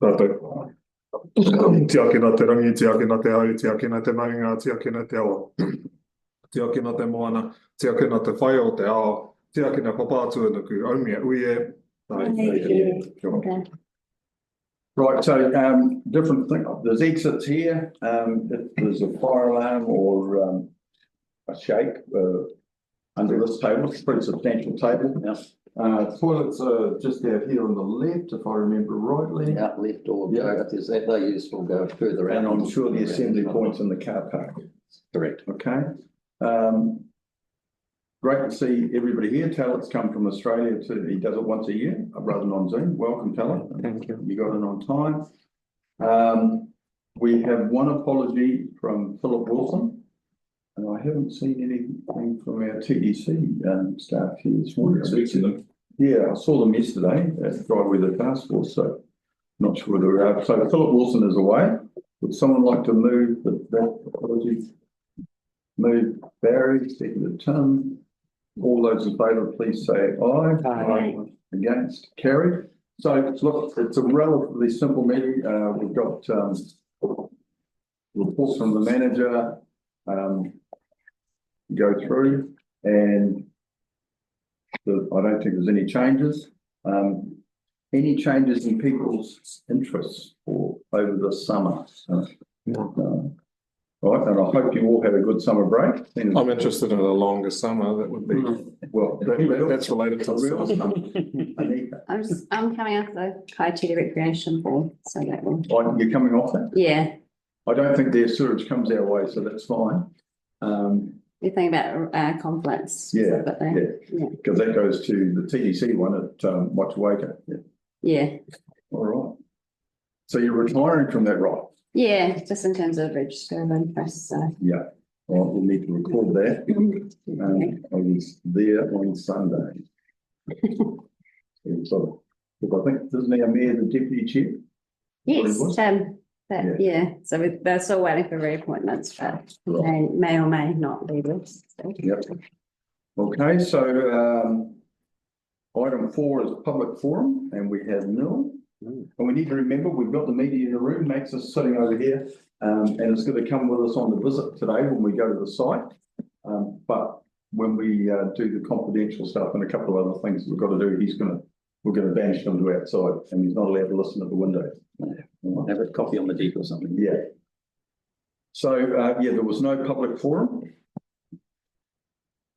Tātou. Tiakina te rangi, tiakina te au, tiakina te maunga, tiakina te awa. Tiakina te moana, tiakina te whai o te ao, tiakina papātua nuku, aumia uie. Okay. Right, so different thing. There's exits here. If there's a fire alarm or a shake under this table, it's a pretty substantial table. Yeah. Toilets are just out here on the left, if I remember rightly. Out left or if there's that they use will go further out. And I'm sure the assembly points in the car park. Correct. Okay. Great to see everybody here. Talent's come from Australia he does it once a year, rather than on Zoom. Welcome, Talent. Thank you. You got it on time. We have one apology from Philip Wilson, and I haven't seen anything from our TDC staff here this morning. Yeah, I saw them yesterday at Dry Weather Task Force, so not sure whether we're out. So Philip Wilson is away. Would someone like to move that apology? Move Barry, seconded Tim. All those in favour, please say aye. Aye. Against, carried. So look, it's a relatively simple meeting. We've got reports from the manager, go through, and I don't think there's any changes. Any changes in people's interests over the summer? No. Right, and I hope you all had a good summer break. I'm interested in a longer summer. That would be well. That's related to real the summer. I'm coming off the Kaiteri Recreation Board, so that will. Oh, you're coming off that? Yeah. I don't think their sewage comes our way, so that's fine. You're thinking about conflicts. Yeah, yeah. Because that goes to the TDC one at Motueka. Yeah. All right. So you're retiring from that, right? Yeah, just in terms of register of interest. So. Yeah. Well, we'll need to record that. I was there on Sunday. So, I think, isn't our mayor the deputy chair? Yes, so they're still waiting for reappointments, but they may or may not be this. So. Yep. Okay, so item 4 is public forum, and we have nil. And we need to remember we've got the media in the room. Max is sitting over here, and it's going to come with us on the visit today when we go to the site. But when we do the confidential stuff and a couple of other things we've got to do, we're going to banish him to outside, and he's not allowed to listen at the window. Have a coffee on the deck or something. Yeah. So there was no public forum,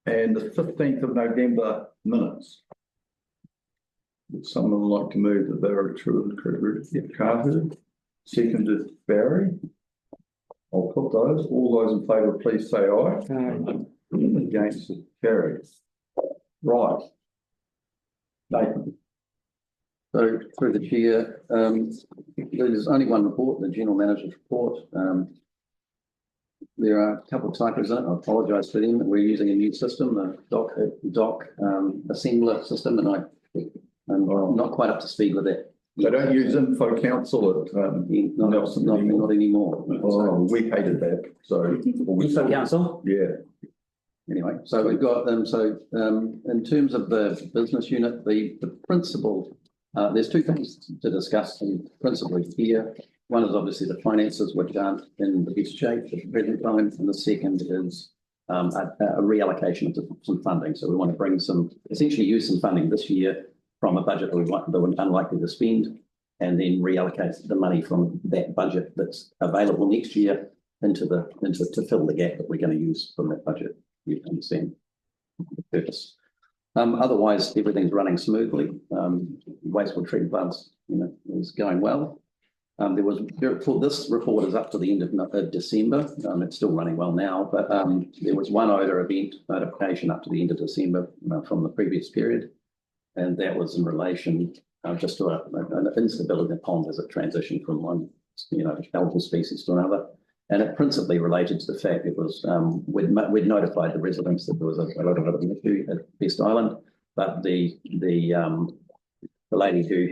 and the 15th of November minutes. Would someone like to move that they are true and correct? Carter, seconded Barry. I'll put those. All those in favour, please say aye. Against, carried. Right. Nathan. So through the chair, there's only one report, the general manager's report. There are a couple of typos in it. I apologise for them. We're using a new system, the doc assembler system, and I'm not quite up to speed with it. They don't use Info Council at not anymore. Oh, we hated that. So Info Council? Yeah. Anyway, so we've got in terms of the business unit, the principal, there's two things to discuss principally here. One is obviously the finances, which aren't in the best shape at the present time, and the second is a reallocation of some funding. So we want to essentially use some funding this year from a budget that we're unlikely to spend, and then reallocate the money from that budget that's available next year to fill the gap that we're going to use from that budget. You understand the purpose. Otherwise, everything's running smoothly. Wastewater treatment plants, is going well. This report is up to the end of December. It's still running well now, but there was one odor event notification up to the end of December from the previous period. And that was in relation just to an instability in the pond as it transitioned from one, algal species to another. And it principally related to the fact it was, we'd notified the residents that there was a lot of an issue at Best Island, but the lady who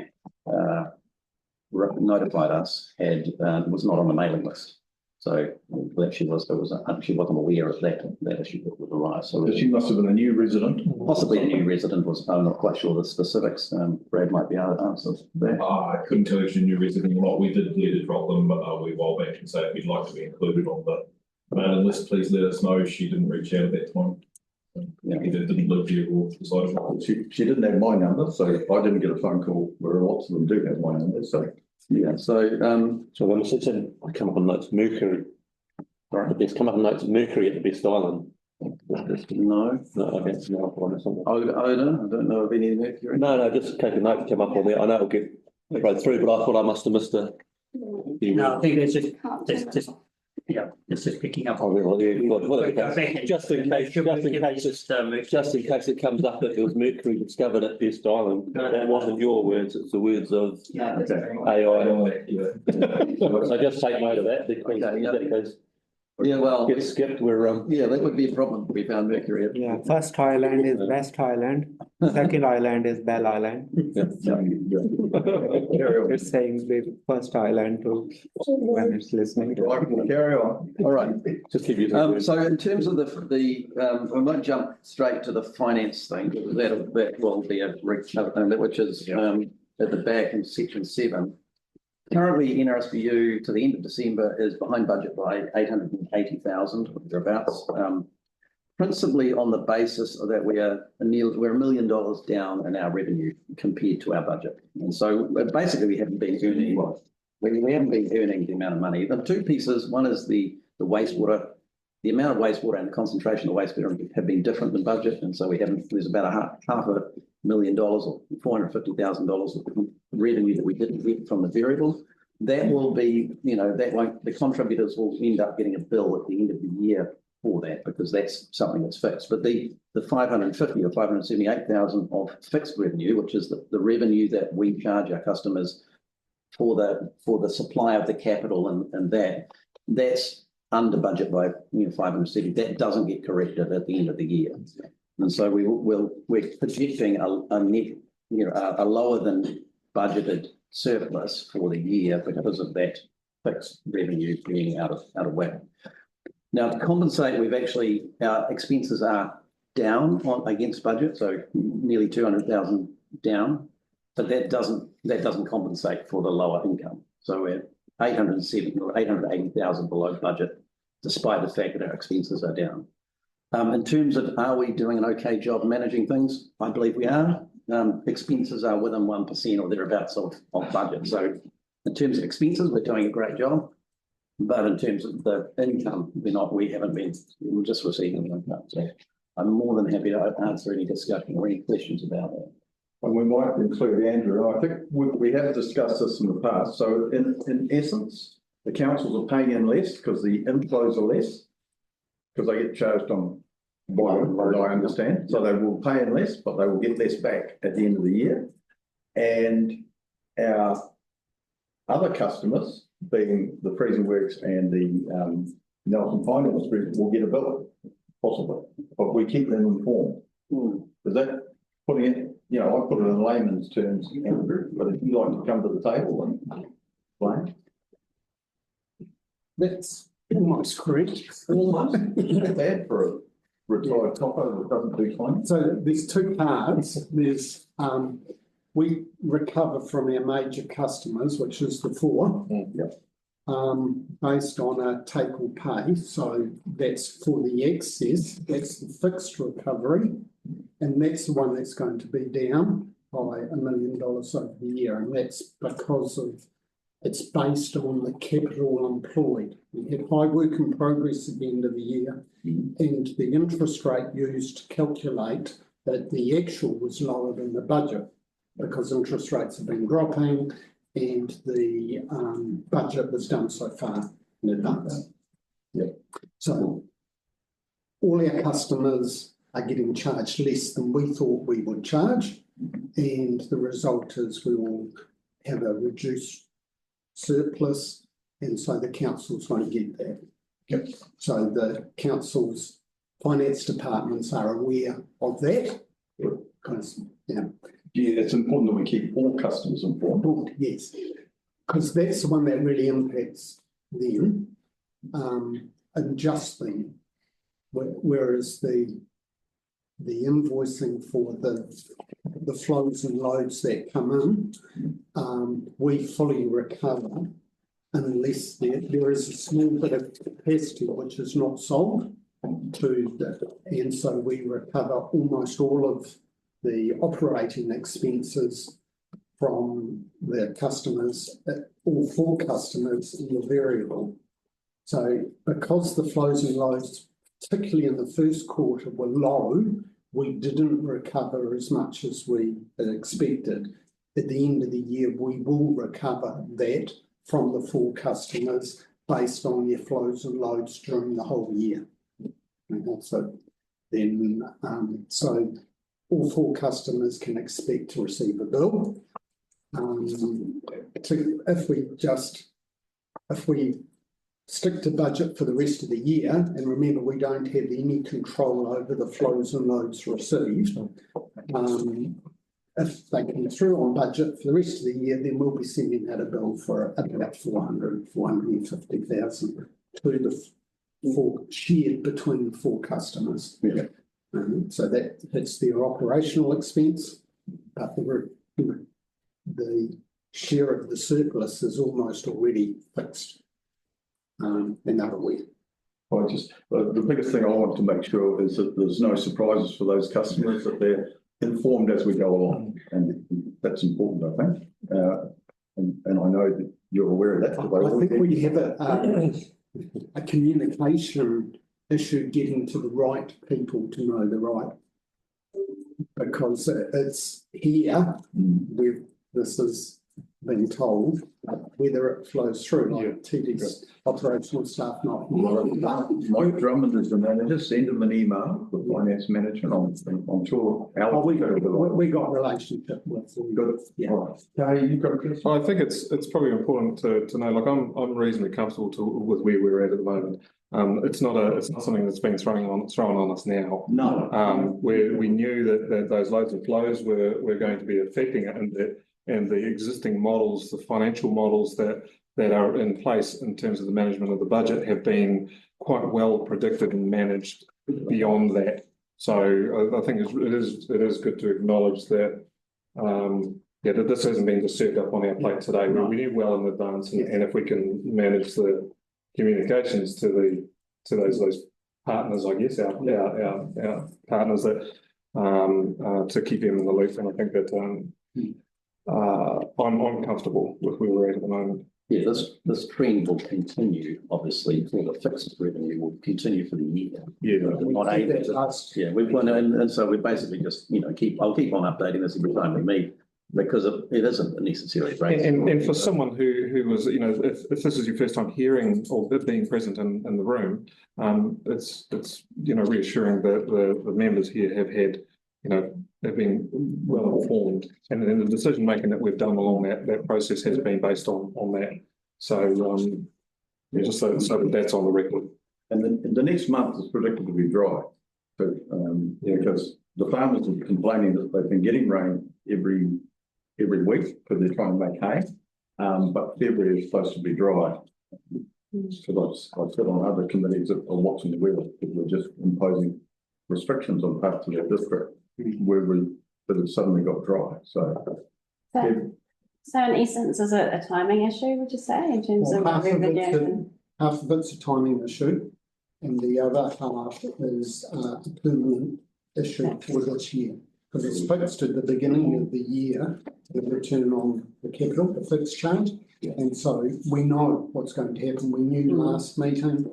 notified us was not on the mailing list. So that she wasn't aware of that issue that would arise. So She must have been a new resident. possibly a new resident was, I'm not quite sure the specifics. Brad might be able to answer that. I couldn't tell you if she's a new resident or not. We did need to drop them a wee while back and say if you'd like to be included on the mailing list, please let us know. She didn't reach out at that time. Yeah. Either didn't live here or decided. She didn't have my number, so I didn't get a phone call, where lots of them do have my number, so. Yeah, so, So when it's in, I come up on notes Mercury. Right, it's come up on notes Mercury at the best island. no, No, okay, no, or something. Oda, I don't know of any Mercury. No, just take a note to come up on there. I know it'll get right through, but I thought I must have missed a. No, I think it's just, yeah, it's just picking up. Oh, well, yeah, well, Just in case it comes up that there was Mercury discovered at Best Island. That wasn't your words, it's the words of Yeah. AI. So just take note of that, because that goes, Yeah, well, gets skipped, we're, yeah, that would be a problem. We found Mercury. Yeah, first island is West Island, second island is Bell Island. It's saying the first island to when it's listening. Carry on. All right. just keep using. So in terms of we might jump straight to the finance thing. That will be which is at the back in section 7. Currently, NRSBU to the end of December is behind budget by 880,000 thereabouts. Principally on the basis that we're $1 million down in our revenue compared to our budget, and so basically we haven't been earning. We haven't been earning the amount of money. The two pieces. One is the wastewater. The amount of wastewater and the concentration of wastewater have been different than budget, and so we haven't. There's about half $500,000 or $450,000 of revenue that we didn't get from the variables. That will be, the contributors will end up getting a bill at the end of the year for that, because that's something that's fixed. But the 550 or 578,000 of fixed revenue, which is the revenue that we charge our customers for the supply of the capital and that's under budget by 570. That doesn't get corrected at the end of the year, and so we're projecting a net, a lower than budgeted surplus for the year because of that fixed revenue being out of whack. Now, to compensate, our expenses are down against budget, so nearly 200,000 down, but that doesn't compensate for the lower income. So we're 870 or 880,000 below budget, despite the fact that our expenses are down. In terms of, are we doing an okay job managing things? I believe we are. Expenses are within 1% or thereabouts of budget. So in terms of expenses, we're doing a great job. But in terms of the income, we haven't been, we're just receiving the income. So I'm more than happy to answer any discussion or any questions about that. And we might include Andrew. I think we have discussed this in the past. So in essence, the councils are paying in less because the inflows are less, because they get charged on volume, as I understand. So they will pay in less, but they will get less back at the end of the year. And our other customers, being the freezing works and the Nelson Pine Industry, will get a bill, possibly, but we keep them informed. Is that putting it, I put it in layman's terms, Andrew, but if you'd like to come to the table and explain. That's almost correct. Almost. Bad for a retired copper that doesn't do clean. So there's two parts. There's we recover from our major customers, which is the 4, based on a take or pay. So that's for the excess. That's the fixed recovery, and that's the one that's going to be down by $1 million over the year, and that's because of it's based on the capital employed. We had high work in progress at the end of the year, and the interest rate used to calculate that the actual was lower than the budget because interest rates have been dropping and the budget was done so far in advance. So all our customers are getting charged less than we thought we would charge, and the result is we will have a reduced surplus, and so the councils won't get that. So the council's finance departments are aware of that. Because, it's important that we keep all customers informed. Yes, because that's the one that really impacts them. adjust them. Whereas the invoicing for the flows and loads that come in, we fully recover unless there is a small bit of capacity which is not sold and so we recover almost all of the operating expenses from the customers, all 4 customers in the variable. So because the flows and loads, particularly in the first quarter, were low, we didn't recover as much as we had expected. At the end of the year, we will recover that from the 4 customers based on their flows and loads during the whole year. So then, so all 4 customers can expect to receive a bill. If we stick to budget for the rest of the year, and remember, we don't have any control over the flows and loads received. If they come through on budget for the rest of the year, then we'll be sending out a bill for about 450,000 to the 4 shared between the 4 customers. Yeah. So that hits their operational expense, but the share of the surplus is almost already fixed. And they're aware. The biggest thing I want to make sure is that there's no surprises for those customers, that they're informed as we go along, and that's important, I think. And I know that you're aware of that. I think we have a communication issue getting to the right people to know the right, because it's here where this is being told, whether it flows through, like TD's operational staff not. Mike Drummond is the manager. Send him an email, the finance manager. I'm sure. We got a relationship with them. Good. Yeah. Right. You've got a question? I think it's probably important to know. Like I'm reasonably comfortable with where we're at the moment. It's not something that's been thrown on us now. No. We knew that those loads of flows were going to be affecting it, and the existing models, the financial models that are in place in terms of the management of the budget have been quite well predicted and managed beyond that. So I think it is good to acknowledge that that this hasn't been just served up on our plate today. We knew well in advance, and if we can manage the communications to those partners, I guess our partners, that to keep them in the loop, and I think that I'm comfortable with where we're at the moment. Yeah, this trend will continue, obviously, for the fixed revenue will continue for the year. Yeah. Not able to, yeah, we've won, and so we basically just, I'll keep on updating this every time we meet, because it isn't necessarily great. And for someone who was, if this is your first time hearing or being present in the room, it's reassuring that the members here have had, have been well informed, and then the decision making that we've done along that process has been based on that. So just so that that's on the record. And the next month is predicted to be dry. So because the farmers are complaining that they've been getting rain every week because they're trying to make hay, but February is supposed to be dry. Because I've said on other committees that are watching the weather, because we're just imposing restrictions on parts of their district but it suddenly got dry. So in essence, is it a timing issue, would you say, in terms of half revenue? Half of it's a timing issue, and the other half is a permanent issue for this year. Because it's fixed at the beginning of the year, the return on the capital, the fixed charge. And so we know what's going to happen. We knew last meeting.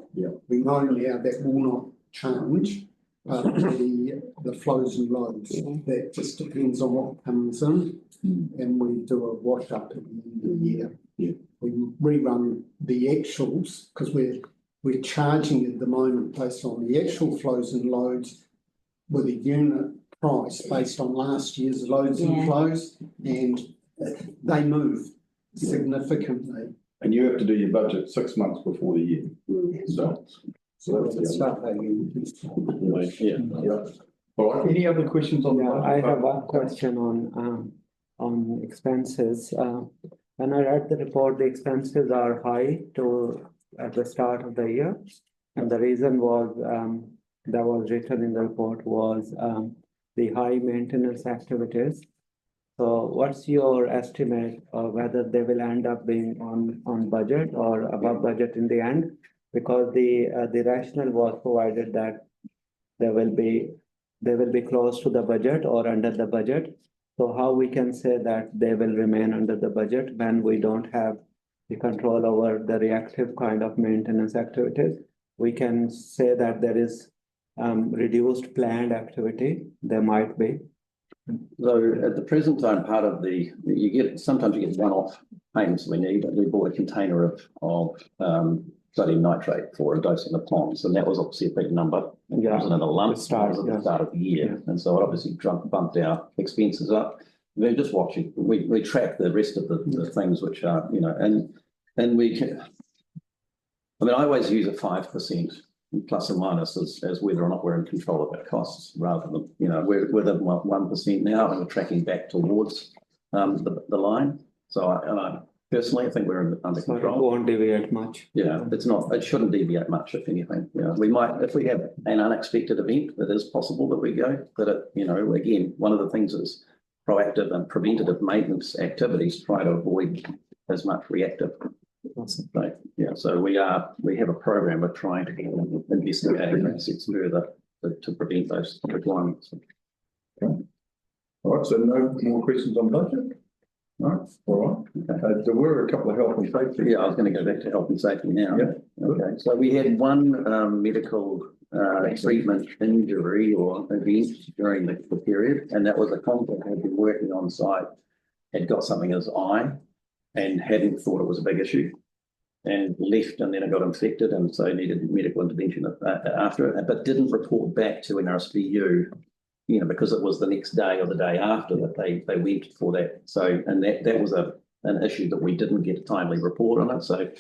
We know now that will not change. The flows and loads, that just depends on what comes in, and we do a wash up at the end of the year. We rerun the actuals because we're charging at the moment based on the actual flows and loads with a unit price based on last year's loads and flows, and they move significantly. And you have to do your budget 6 months before the year. So that's start All right. Any other questions on that? I have one question on expenses. When I read the report, the expenses are high to at the start of the year. And the reason was, that was written in the report was, the high maintenance activities. So what's your estimate of whether they will end up being on budget or above budget in the end? Because the rationale was provided that they will be close to the budget or under the budget. So how we can say that they will remain under the budget when we don't have the control over the reactive kind of maintenance activities? We can say that there is reduced planned activity, there might be. So at the present time, part of sometimes you get one-off payments we need. We bought a container of sodium nitrate for a dosing of ponds, and that was obviously a big number. It wasn't in a lump, it was at the start of the year. And so it obviously bumped our expenses up. We're just watching, we track the rest of the things which are, and we can, I always use a 5% plus or minus as whether or not we're in control of our costs, rather than, we're at 1% now and we're tracking back towards the line. So I personally, I think we're under So it control. won't deviate much. Yeah, it shouldn't deviate much, if anything. We might, if we have an unexpected event, it is possible that we go, but again, one of the things is proactive and preventative maintenance activities, try to avoid as much reactive. Right. Yeah, so we have a program of trying to investigate assets further to prevent those requirements. Okay. All right, so no more questions on budget? No, all right. Okay. There were a couple of health and safety. Yeah, I was going to go back to health and safety now. Yeah. Okay, so we had one medical treatment injury or event during the period, and that was a contractor who had been working on site, had got something in his eye and hadn't thought it was a big issue, and left, and then it got infected, and so needed medical intervention after it, but didn't report back to NRSBU, because it was the next day or the day after that they went for that. So, and that was an issue that we didn't get a timely report on it. So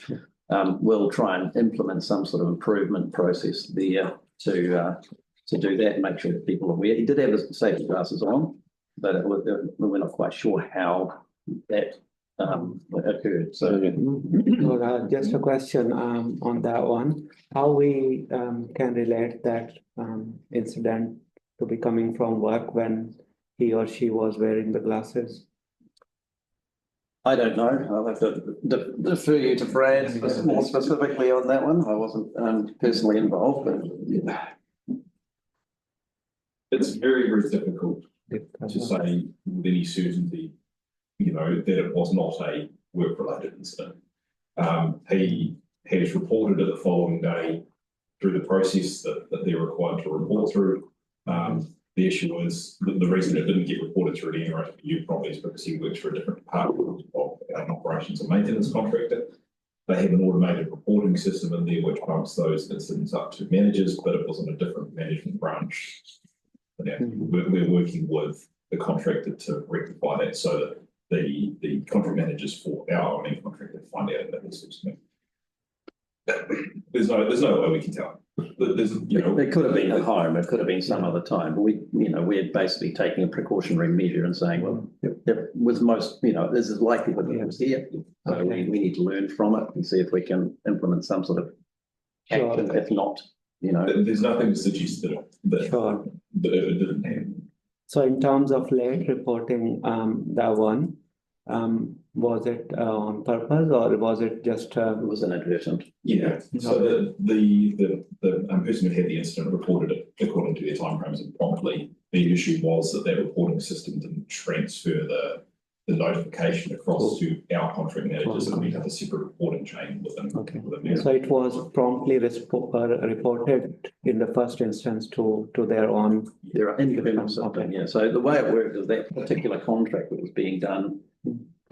we'll try and implement some sort of improvement process there to do that and make sure that people are aware. He did have his safety glasses on, but we're not quite sure how that occurred. So just a question on that one. How we can relate that incident to be coming from work when he or she was wearing the glasses? I don't know. I'll have to defer you to Brad more specifically on that one. I wasn't personally involved, but it's very, very difficult to say with any certainty, that it was not a work-related incident. He has reported it the following day through the process that they're required to report through. The issue is the reason it didn't get reported through the NRSBU probably is because he works for a different department of an operations and maintenance contractor. They have an automated reporting system in there which bumps those incidents up to managers, but it was in a different management branch. We're working with the contractor to rectify that so that the contract managers for our main contractor find out that this is me. There's no way we can tell. It could have been at home, it could have been some other time, but we're basically taking a precautionary measure and saying, well, with most, this is likely that it was here. So we need to learn from it and see if we can implement some sort of action. If not, there's nothing to suggest that it didn't happen. So in terms of late reporting, that one, was it on purpose or was it just? It was inadvertent. Yeah. So the person who had the incident reported it according to their timeframes and promptly. The issue was that reporting system didn't transfer the notification across to our contract managers, and we have a separate reporting chain within. So it was promptly reported in the first instance to their own. Their independent system. Yeah. So the way it worked is that particular contract that was being done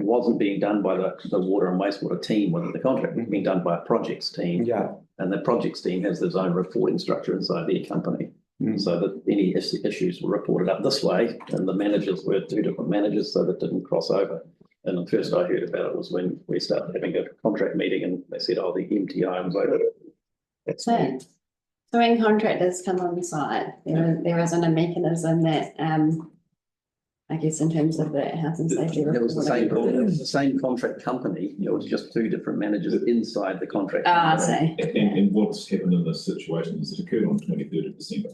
wasn't being done by the water and wastewater team within the contract. It was being done by a projects team. Yeah. And the projects team has its own reporting structure inside their company. So that any issues were reported up this way, and the managers were two different managers, so that didn't cross over. And the first I heard about it was when we started having a contract meeting, and they said, "Oh, the MTI was over." So when contractors come on site, there isn't a mechanism that I guess in terms of the health and safety. It was the same, reporting. it was the same contract company, it was just two different managers inside the contract. Ah, I company. see. And what's happened in this situation is it occurred on the 23rd of December.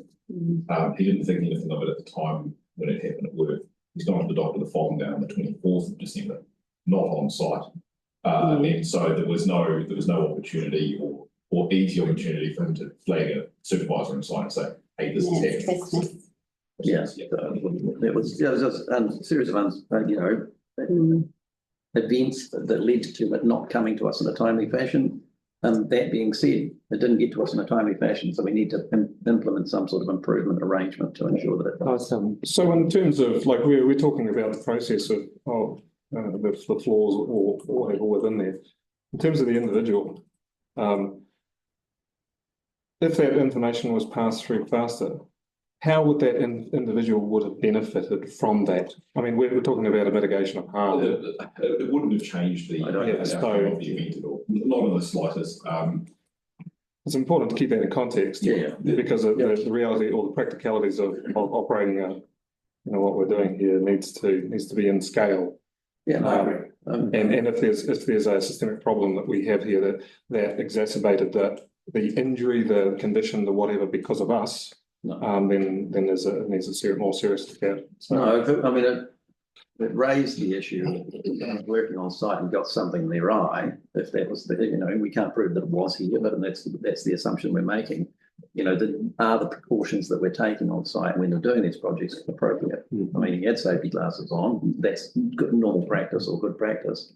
He didn't think anything of it at the time when it happened at work. He's gone to the doctor the following day on the 24th of December, not on site. And so there was no opportunity or easy opportunity for him to flag a supervisor on site and say, hey, this is happening. Christmas. Yeah, it was just a series of, events that led to it not coming to us in a timely fashion. That being said, it didn't get to us in a timely fashion, so we need to implement some sort of improvement arrangement to ensure that it does. Awesome. So in terms of, like, we're talking about the process of the flaws or whatever within there. In terms of the individual, if that information was passed through faster, how would that individual would have benefited from that? I mean, we're talking about a mitigation of harm. It wouldn't have changed the outcome of the event at all, not in the slightest. It's important to keep that in context. Because of the reality or the practicalities of operating what we're doing here needs to be in scale. And if there's a systemic problem that we have here that exacerbated the injury, the condition, the whatever because of us, then it needs a more serious look at. So, no, I mean, it raised the issue of working on site and got something in their eye. If that was we can't prove that it was here, but that's the assumption we're making. Are the precautions that we're taking on site when we're doing these projects appropriate? I mean, he had safety glasses on. That's good normal practice or good practice.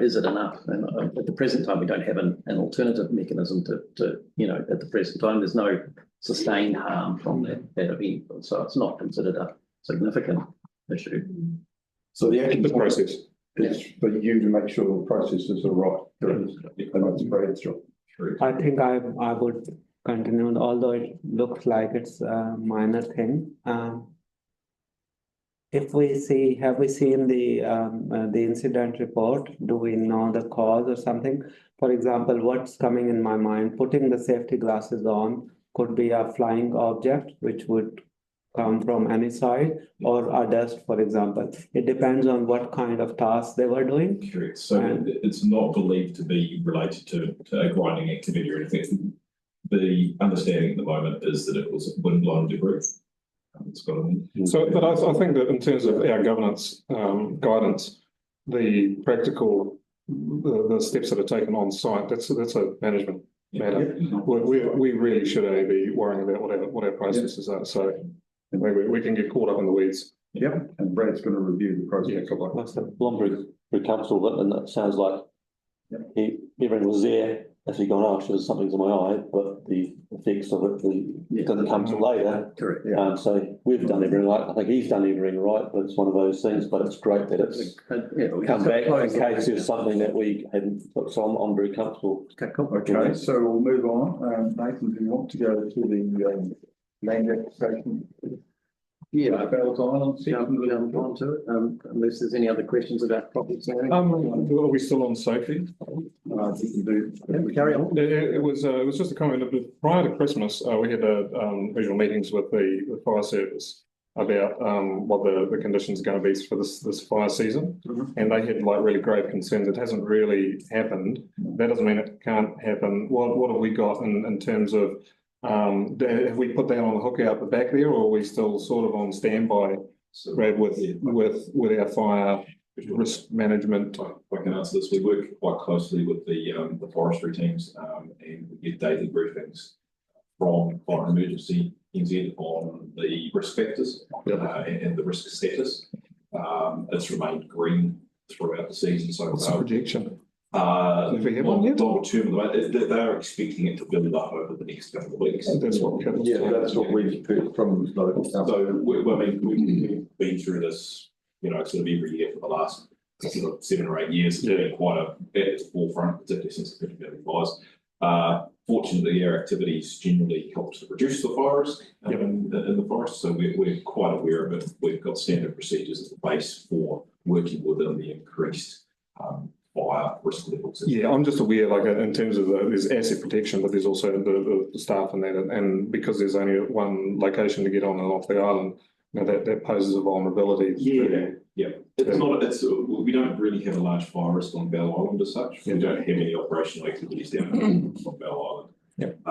Is it enough? And at the present time, we don't have an alternative mechanism to at the present time, there's no sustained harm from that event. So it's not considered a significant issue. So the actual process is for you to make sure the processes are right. And that's Brad's job. I think I would continue, although it looks like it's a minor thing. Have we seen the incident report? Do we know the cause or something? For example, what's coming in my mind, putting the safety glasses on could be a flying object, which would come from any side, or a dust, for example. It depends on what kind of task they were doing. Correct. So it's not believed to be related to a grinding activity or anything. The understanding at the moment is that it was wind-blown debris. So, but I think that in terms of our governance guidance, the practical, the steps that are taken on site, that's a management matter. We really should only be worrying about what our processes are. So we can get caught up in the weeds. Yep, and Brad's going to review the process. I'm very comfortable with it, and that sounds like everything was there. As we gone, there's something to my eye, but the effects of it doesn't come till later. Correct. So we've done everything right. I think he's done everything right, but it's one of those things. But it's great that it's come back in case there's something that we hadn't. So I'm very comfortable. Okay, cool. Okay, so we'll move on. Nathan, do you want to go to the land application? Bells Island. Jump onto it. Unless there's any other questions about property. Are we still on safety? Carry on. It was just a comment of prior to Christmas, we had regional meetings with the fire service about what the conditions are going to be for this fire season, and they had really grave concerns. It hasn't really happened. That doesn't mean it can't happen. What have we got in terms of have we put that on the hook out the back there, or are we still sort of on standby, Brad, with our fire risk management? I can answer this. We work quite closely with the forestry teams, and we get daily briefings from Fire and Emergency NZ on the risk factors and the risk status. It's remained green throughout the season so far. What's the projection? Long term, they are expecting it to build up over the next couple of weeks. That's what we've heard from local council. So we've been through this, sort of every year for the last 7 or 8 years. It's been quite at the forefront, particularly since the 50 fires. Fortunately, our activities generally help to reduce the fire risk in the forest, so we're quite aware of it. We've got standard procedures in place for working within the increased fire risk levels. Yeah, I'm just aware, in terms of there's asset protection, but there's also the staff and that, and because there's only one location to get on and off the island, that poses a vulnerability. Yeah. It's not, we don't really have a large fire risk on Bell Island as such. We don't have any operational activities down on Bell Island.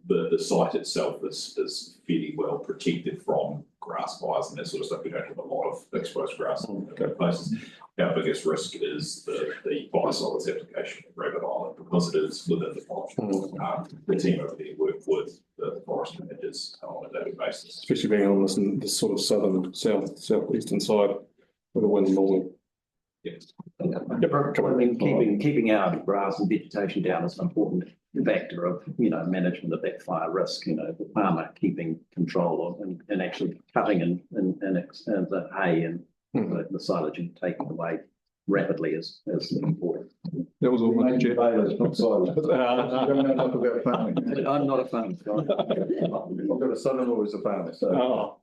The site itself is fairly well protected from grass fires and that sort of stuff. We don't have a lot of exposed grass in places. Our biggest risk is the biosolids application at Rabbit Island because it is within the forest. The team over there work with the forest managers on a daily basis. Especially being on this sort of southeastern side where the wind normally. I mean, keeping our grass and vegetation down is an important factor of, management of that fire risk, the farmer keeping control of and actually cutting and the hay and the silage and taking away rapidly is important. That was all. Not silent. I don't know enough about farming. I'm not a farmer. I've got a son-in-law who's a farmer, so. Oh.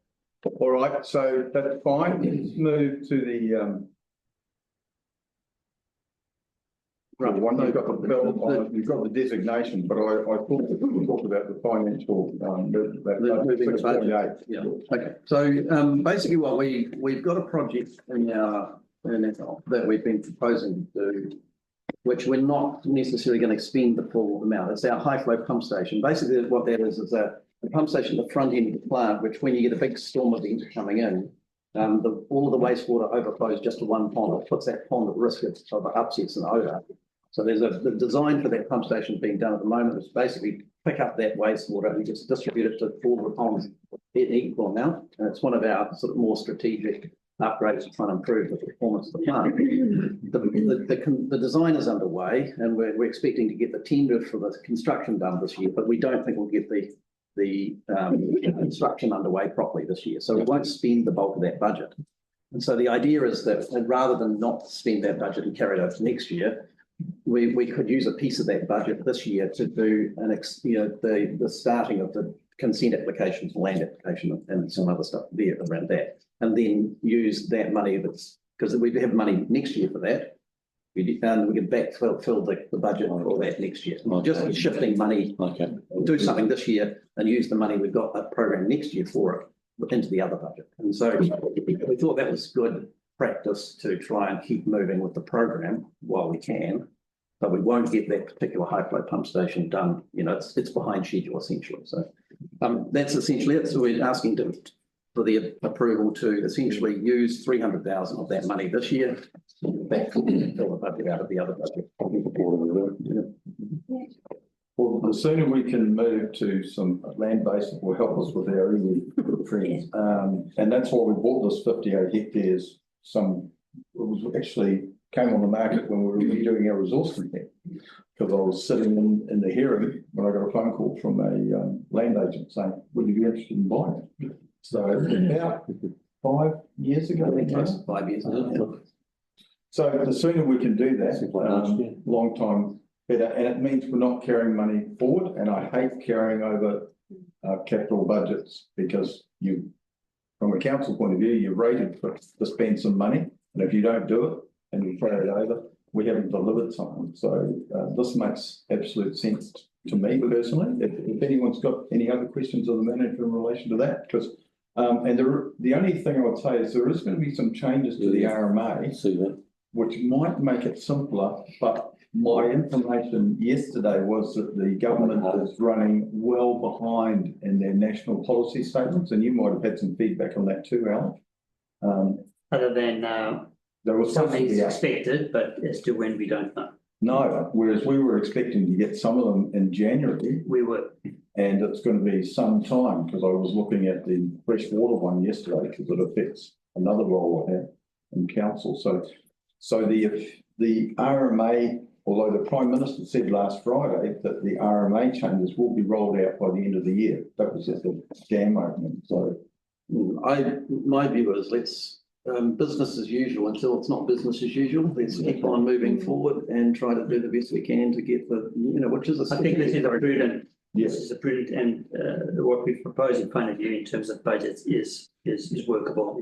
All right, so that's fine. Let's move to the, Right. one you've got the bill, you've got the designation, but I thought we talked about the financial, moving the budget. 6.8. Yeah. Okay. So basically, what we've got a project in our that we've been proposing to do, which we're not necessarily going to spend the full amount. It's our high flow pump station. Basically, what that is a pump station at the front end of the plant, which when you get a big storm event coming in, all of the wastewater overflows just to one pond. It puts that pond at risk of upsets and odour. So there's the design for that pump station being done at the moment is basically pick up that wastewater and just distribute it to all the ponds in equal amount. And it's one of our sort of more strategic upgrades to try and improve the performance of the plant. The design is underway and we're expecting to get the tender for the construction done this year, but we don't think we'll get the construction underway properly this year. So we won't spend the bulk of that budget. And so the idea is that rather than not spend that budget and carry it over to next year, we could use a piece of that budget this year to do the starting of the consent applications, land application, and some other stuff there around that, and then use that money because we have money next year for that. We can backfill the budget for that next year. Just shifting money, do something this year, and use the money we've got that program next year for it into the other budget. And so we thought that was good practice to try and keep moving with the program while we can, but we won't get that particular high flow pump station done. It's behind schedule essentially. So that's essentially it. So we're asking for the approval to essentially use 300,000 of that money this year, fill the budget out of the other budget. Well, the sooner we can move to some land base that will help us with our trends. And that's why we bought this 58 hectares. It was actually came on the market when we were redoing our resource consent, because I was sitting in the hearing when I got a phone call from a land agent saying, would you be interested in buying it? So about 5 years ago. I think close to 5 years ago. So the sooner we can do that, long time better. And it means we're not carrying money forward. And I hate carrying over capital budgets because from a council point of view, you're rated to spend some money. And if you don't do it and you carry it over, we haven't delivered something. So this makes absolute sense to me personally. If anyone's got any other questions of the manager in relation to that, because and the only thing I would say is there is going to be some changes to the RMA, which might make it simpler, but my information yesterday was that the government is running well behind in their national policy statements, and you might have had some feedback on that too, Alan. Other than there was something's expected, but as to when we don't know. No, whereas we were expecting to get some of them in January. We were. And it's going to be some time, because I was looking at the freshwater one yesterday, because it affects another role I have in council. So the RMA, although the Prime Minister said last Friday that the RMA changes will be rolled out by the end of the year. That was just a scam opening. So my view is let's business as usual until it's not business as usual. Let's keep on moving forward and try to do the best we can to get the, which is I think this is a prudent. Yes. This is a prudent, and what we propose in front of you in terms of budgets is workable.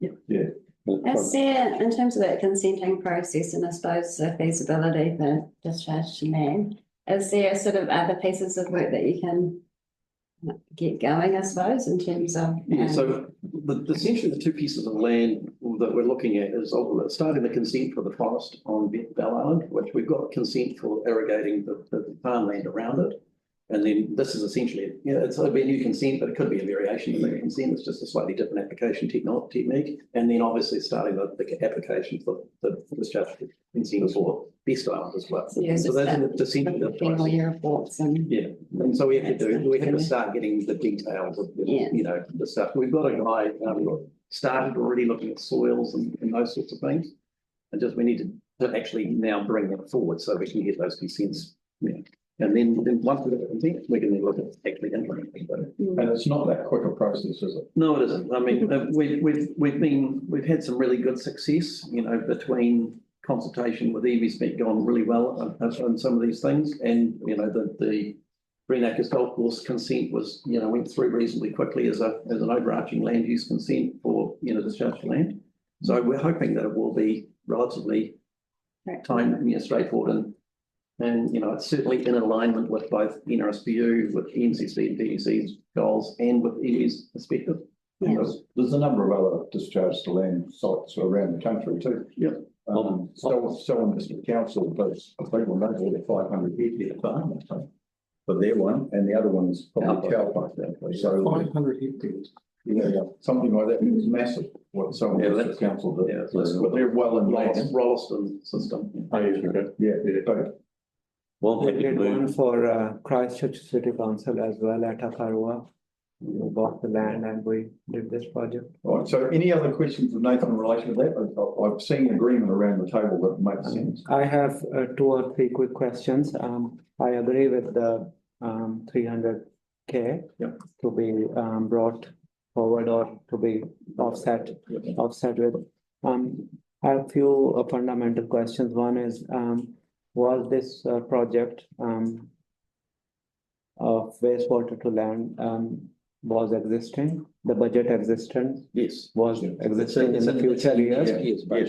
Is there, in terms of that consenting process and I suppose the feasibility for discharge to land, is there sort of other pieces of work that you can get going, I suppose, in terms of. Yeah, so essentially the two pieces of land that we're looking at is starting the consent for the forest on Bell Island, which we've got consent for irrigating the farmland around it. And then this is essentially, it'll be a new consent, but it could be a variation of the consent. It's just a slightly different application technique. And then obviously starting the application for the discharge consent for Best Island as well. So yes, So those are the essential all your reports and. yeah, and so we have to start getting the details of, Yeah. the stuff. We've got a guy, started already looking at soils and those sorts of things. And just, we need to actually now bring that forward so we can get those consents. Yeah. And then once we get the consent, we can then look at actually implementing it. And it's not that quick a process, is it? No, it isn't. I mean, we've had some really good success, between consultation with Evie's been gone really well on some of these things. And, the Green Acres Golf Course consent was, went through reasonably quickly as an overarching land use consent for, discharge to land. So we're hoping that it will be relatively straightforward and it's certainly in alignment with both NRSPU, with NCC and DEC's goals and with Evie's perspective. Yeah. There's a number of other discharge to land sites around the country too. Yeah. Selwyn District Council does, people know all the 500 hectare farm, I think. But their one, and the other one's probably Cowpark. So 500 hectares. yeah, something like that is massive, what Selwyn District Council did. Yeah, that's But they're well in land. Rolleston system. Oh, yes, okay. Yeah, but One We thing to did one move, for Christchurch City Council as well at Akarua. We bought the land and we did this project. all right, so any other questions of Nathan in relation to that? I've seen agreement around the table that makes sense. I have 2 or 3 quick questions. I agree with the 300K Yep. to be brought forward or to be offset with. I have a few fundamental questions. One is, was this project of wastewater to land was existing, the budget existent, Yes. was existing in the future years? Yes, we're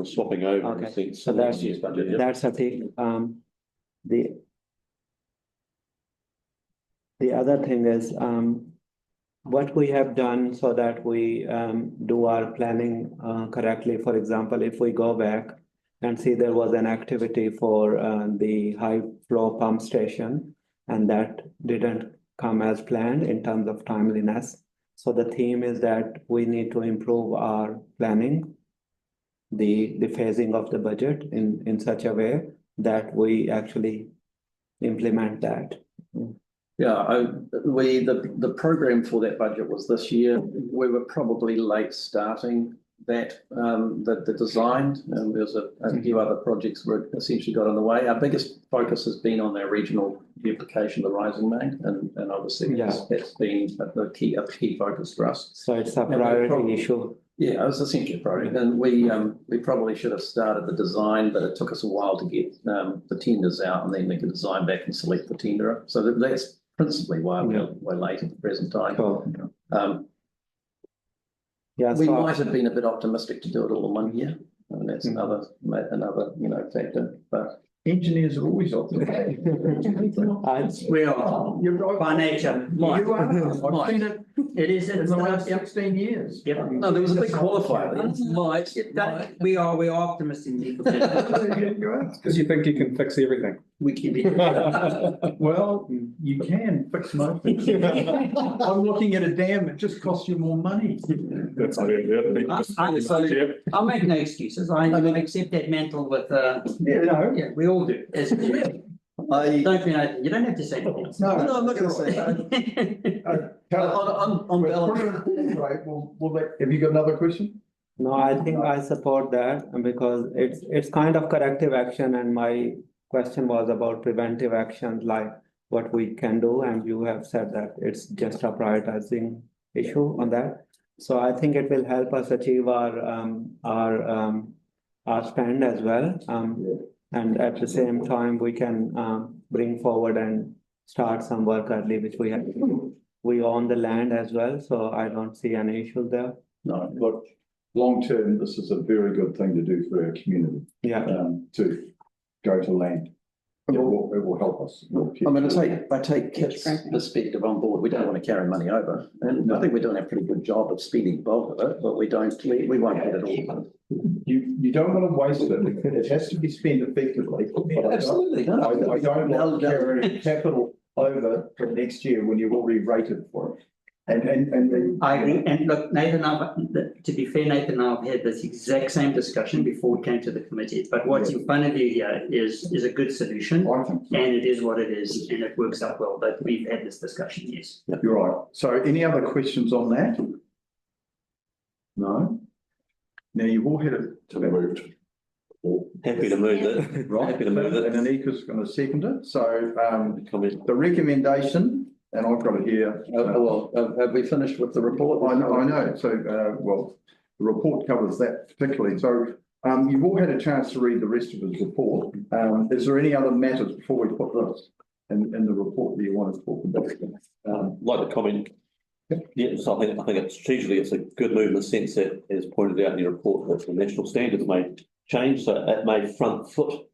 swapping over, I Okay. think. So that's, year's budget, yeah. that's a thing. The other thing is, what we have done so that we do our planning correctly. For example, if we go back and see there was an activity for the high flow pump station, and that didn't come as planned in terms of timeliness. So the theme is that we need to improve our planning, the phasing of the budget in such a way that we actually implement that. Yeah, the program for that budget was this year. We were probably late starting that, the design, and there's a few other projects were essentially got in the way. Our biggest focus has been on our regional duplication of the rising main, and obviously that's been a key focus for us. So it's a priority issue. Yeah, it was essentially a priority, and we probably should have started the design, but it took us a while to get the tenders out and then make a design back and select the tenderer. So that's principally why we're late at the present time. Cool. We might have been a bit optimistic to do it all in 1 year, and that's another factor. But Engineers are always optimistic. We are, You're right. by nature. Mike. You are. I've seen it It is, in it's the last yep. 16 years. Yep. no, there was a big qualifier. Mike, we are optimistic. Because you think you can fix everything. We keep it. Well, you can fix most things. I'm looking at a dam, it just costs you more money. That's I'll make no excuses. I accept that mantle with, Yeah, we all do. Don't be, you don't have to say anything. no. I'm not going to say that. On balance. Right, have you got another question? No, I think I support that because it's kind of corrective action, and my question was about preventive action, like what we can do, and you have said that it's just a prioritizing issue on that. So I think it will help us achieve our spend as well. And at the same time, we can bring forward and start some work early, which we have. We own the land as well, so I don't see any issue there. No, look, long term, this is a very good thing to do for our community. Yeah. To go to land. it will help us. I'm going to take Kit's perspective on board. We don't want to carry money over. And I think we're doing a pretty good job of speeding bulk of it, but we won't get it all. You don't want to waste it. It has to be spent effectively. Absolutely. I don't want to carry capital over for next year when you've already rated for it. And I agree. And look, Nathan, to be fair, Nathan, I've had this exact same discussion before we came to the committee. But what's in front of you here is a good solution. I think so. And it is what it is, and it works out well. But we've had this discussion, yes. You're right. So any other questions on that? No? Now you've all had it to be moved. Happy to move it. Right. Happy to move it. And Anika's going to second it. So the recommendation, and I've got it here. Have we finished with the report? I know. So, the report covers that particularly. So, you've all had a chance to read the rest of his report. Is there any other matters before we put this in the report that you want to talk about? Like to comment. Yeah, so I think it's strategically, it's a good move in the sense that, as pointed out in your report, that the national standards may change, so it may front foot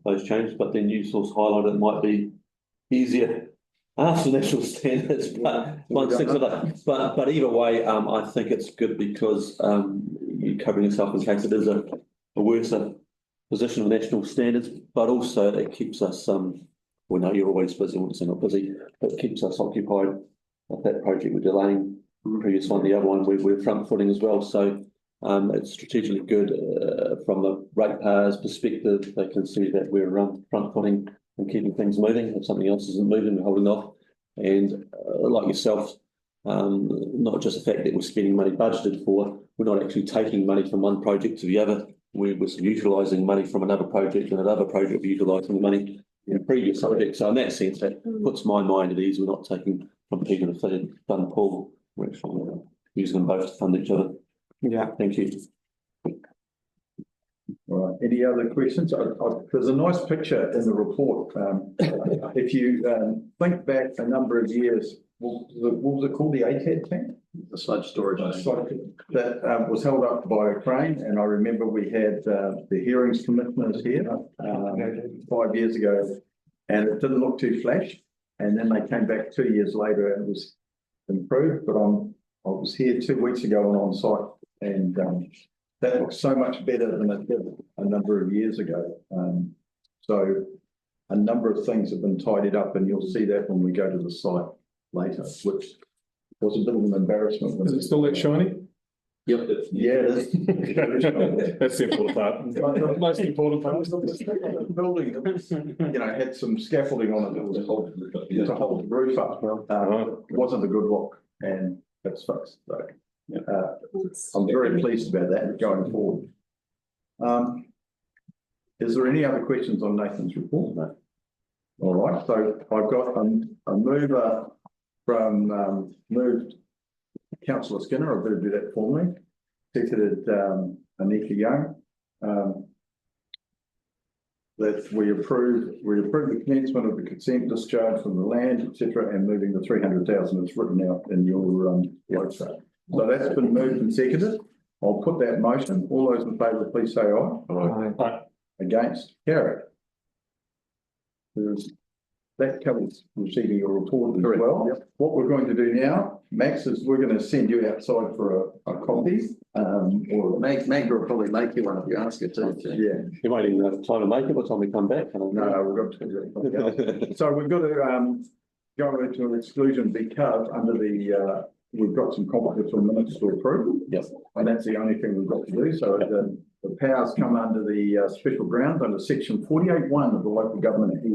those changes, but then you source highlighted it might be easier after national standards, but either way, I think it's good because you're covering yourself in case it is a worse position of national standards, but also it keeps us, we know you're always busy, I wouldn't say not busy, but it keeps us occupied. Like that project we're delaying, the previous one, the other one, we're front footing as well, so it's strategically good from the ratepayers' perspective. They can see that we're front footing and keeping things moving. If something else isn't moving, we're holding off. And like yourself, not just the fact that we're spending money budgeted for, we're not actually taking money from one project to the other. We're utilising money from another project, and another project we're utilising the money in a previous project. So in that sense, that puts my mind at ease. We're not taking from people if they done pull. We're actually using them both to fund each other. Yeah. Thank you. All right. Any other questions? There's a nice picture in the report. If you think back a number of years, what was it called? The ATAD tank? The sludge storage. That was held up by a crane, and I remember we had the hearings commissioners here 5 years ago, and it didn't look too flash. And then they came back 2 years later and it was improved. But I was here 2 weeks ago and on site, and that looks so much better than it did a number of years ago. So a number of things have been tidied up, and you'll see that when we go to the site later, which was a bit of an embarrassment. Is it still that shiny? Yep. Yeah, it is. That's the important part. The most important part. The building, had some scaffolding on it that was to hold the roof up. It wasn't a good look, and that's fixed. So I'm very pleased about that going forward. Is there any other questions on Nathan's report? No. All right. So I've got a mover from moved Councillor Skinner. I better do that formally. Seconded Anika Young. That we approve the commencement of the consent discharge from the land, etc., and moving the 300,000 that's written out in your load chart. So that's been moved and seconded. I'll put that motion. All those in favour, please say aye. Aye. Against? Carried. That covers receiving your report as well. Yep. What we're going to do now, Max, is we're going to send you outside for a copy. Or Magda will probably make you one if you ask her to. Yeah. You're waiting the time to make it by the time we come back. No, we've got to. So we've got to go into an exclusion because under the we've got some conflicts minutes to approve. Yes. And that's the only thing we've got to do. So the powers come under the special grounds under section 48(1) of the Local Government Act.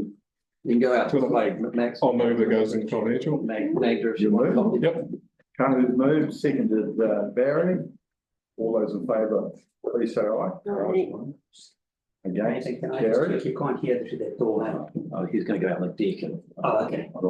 You can go out to the flag, Max. I'll move that goes in financial. Magda, if You you want. move? Yep. Can't moved, seconded Barry. All those in favour, please say aye. Aye. Against? Can I just Carried. check? You can't hear through that door now. Oh, he's going to go out on the deck and. Oh, okay. Right.